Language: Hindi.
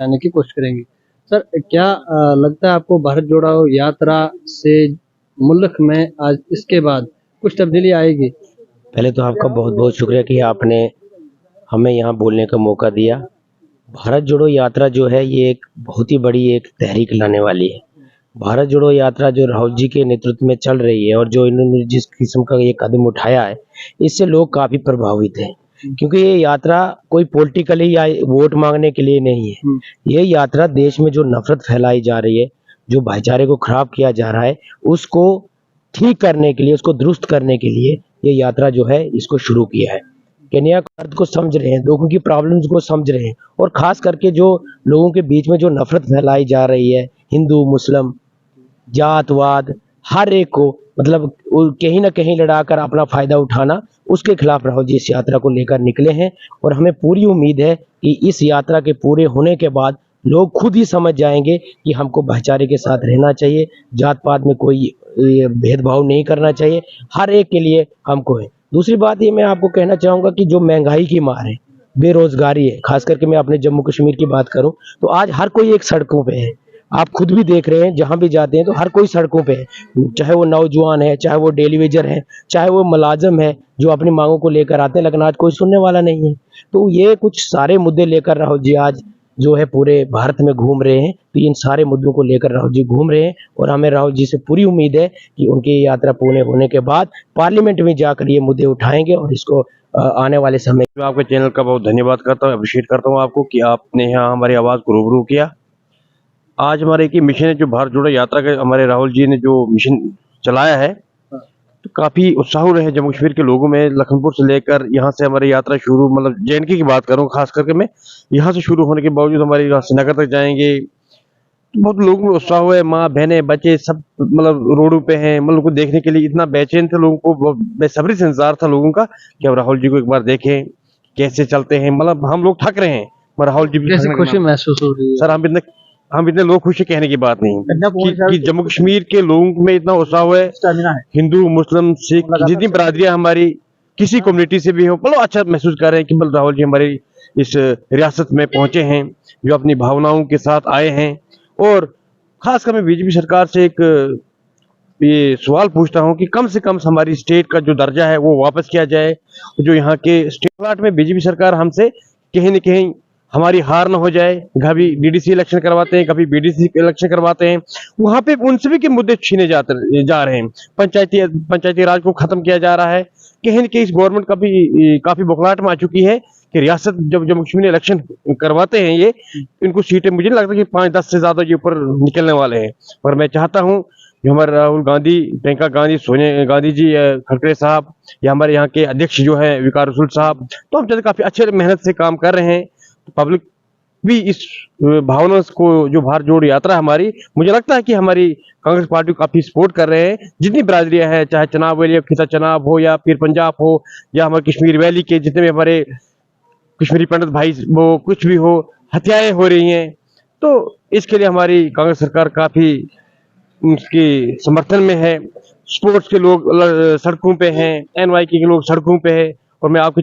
पहुंचाने की कोशिश करेंगे। सर, क्या लगता है आपको भारत जोड़ो यात्रा से मुल्क में आज इसके बाद कुछ तब्दीली आएगी? पहले तो आपका बहुत बहुत शुक्रिया कि आपने हमें यहाँ बोलने का मौका दिया। भारत जोड़ो यात्रा जो है ये एक बहुत ही बड़ी एक तहरीक लाने वाली है। भारत जोड़ो यात्रा जो राहुल जी के नेतृत्व में चल रही है और जो इन्होंने जिस किस्म का ये कदम उठाया है, इससे लोग काफ़ी प्रभावित हैं। क्योंकि ये यात्रा कोई पॉलिटिकली या वोट मांगने के लिए नहीं है। ये यात्रा देश में जो नफरत फैलाई जा रही है, जो भाईचारे को खराब किया जा रहा है, उसको ठीक करने के लिए, उसको दुरुस्त करने के लिए ये यात्रा जो है इसको शुरू किया है। केन्या के दर्द को समझ रहे हैं, लोगों की प्रॉब्लम्स को समझ रहे हैं और खास करके जो लोगों के बीच में जो नफरत फैलाई जा रही है, हिंदू मुस्लिम जातवाद हर एक को मतलब कहीं ना कहीं लड़ाकर अपना फायदा उठाना, उसके खिलाफ राहुल जी इस यात्रा को लेकर निकले हैं। और हमें पूरी उम्मीद है कि इस यात्रा के पूरे होने के बाद लोग खुद ही समझ जाएंगे कि हमको भाईचारे के साथ रहना चाहिए, जात पात में कोई भेदभाव नहीं करना चाहिए, हर एक के लिए हमको है। दूसरी बात ये मैं आपको कहना चाहूँगा कि जो महंगाई की मार है, बेरोजगारी है, खास करके मैं अपने जम्मू कश्मीर की बात करूँ तो आज हर कोई एक सड़कों पे है। आप खुद भी देख रहे हैं, जहाँ भी जाते हैं तो हर कोई सड़कों पे है, चाहे वो नौजवान है, चाहे वो डेली वेजर है, चाहे वो मुलाजिम है जो अपनी मांगों को लेकर आते हैं, लेकिन आज कोई सुनने वाला नहीं है। तो ये कुछ सारे मुद्दे लेकर राहुल जी आज जो है पूरे भारत में घूम रहे हैं। तो इन सारे मुद्दों को लेकर राहुल जी घूम रहे हैं और हमें राहुल जी से पूरी उम्मीद है कि उनकी यात्रा पूर्ण होने के बाद पार्लियामेंट में जाकर ये मुद्दे उठाएंगे और इसको आने वाले समय। मैं आपके चैनल का बहुत धन्यवाद करता हूँ, अप्रिशिएट करता हूँ आपको कि आपने यहाँ हमारी आवाज़ को रूबरू किया। आज हमारे एक मिशन है जो भारत जोड़ो यात्रा के हमारे राहुल जी ने जो मिशन चलाया है, तो काफ़ी उत्साह रहे जम्मू कश्मीर के लोगों में। लखनपुर से लेकर यहाँ से हमारी यात्रा शुरू, मतलब JNK की बात करूँ खास करके मैं, यहाँ से शुरू होने के बावजूद हमारी श्रीनगर तक जाएंगे, तो बहुत लोगों में उत्साह है। माँ बहनें बच्चे सब मतलब रोडों पे हैं, मतलब को देखने के लिए इतना बेचैन थे लोगों को, बेसब्री से इंतजार था लोगों का कि अब राहुल जी को एक बार देखें कैसे चलते हैं। मतलब हम लोग थक रहे हैं, पर राहुल जी कैसे खुशी महसूस हो रही है? सर हम इतने लोग खुश कहने की बात नहीं कि जम्मू कश्मीर के लोगों में इतना उत्साह है। हिंदू मुस्लिम सिख जितनी बरादरियां हमारी किसी कम्युनिटी से भी हो, मतलब अच्छा महसूस कर रहे हैं कि मतलब राहुल जी हमारी इस रियासत में पहुंचे हैं, जो अपनी भावनाओं के साथ आए हैं। और खासकर मैं बीजेपी सरकार से एक ये सवाल पूछता हूं कि कम से कम हमारी स्टेट का जो दर्जा है वो वापस किया जाए। जो यहाँ के स्टेट प्लाट में बीजेपी सरकार हमसे कहीं न कहीं हमारी हार न हो जाए। कभी DDC इलेक्शन करवाते हैं, कभी BDC इलेक्शन करवाते हैं, वहाँ पे उन सभी के मुद्दे छीने जा रहे हैं। पंचायती राज को खत्म किया जा रहा है। कहीं न कहीं इस गवर्नमेंट का भी काफी बौखलाहट में आ चुकी है कि रियासत जब जम्मू कश्मीर इलेक्शन करवाते हैं ये, इनको सीटें मुझे नहीं लगता कि 5-10 से ज्यादा ये ऊपर निकलने वाले हैं। और मैं चाहता हूँ जो हमारे राहुल गांधी, प्रियंका गांधी, सोनिया गांधी जी, खड़गे साहब या हमारे यहाँ के अध्यक्ष जो है विकार रसूल साहब, तो हम चाहते काफी अच्छे मेहनत से काम कर रहे हैं। तो पब्लिक भी इस भावना को, जो भारत जोड़ यात्रा हमारी, मुझे लगता है कि हमारी कांग्रेस पार्टी को काफी सपोर्ट कर रहे हैं। जितनी बरादरियां हैं, चाहे चनाब वैली, खिता चनाब हो या फिर पंजाब हो या हमारे कश्मीर वैली के जितने भी हमारे कश्मीरी पंडित भाई, वो कुछ भी हो, हत्याएं हो रही हैं, तो इसके लिए हमारी कांग्रेस सरकार काफी उसके समर्थन में है। स्पोर्ट्स के लोग सड़कों पे हैं, NYK के लोग सड़कों पे है। और मैं आपको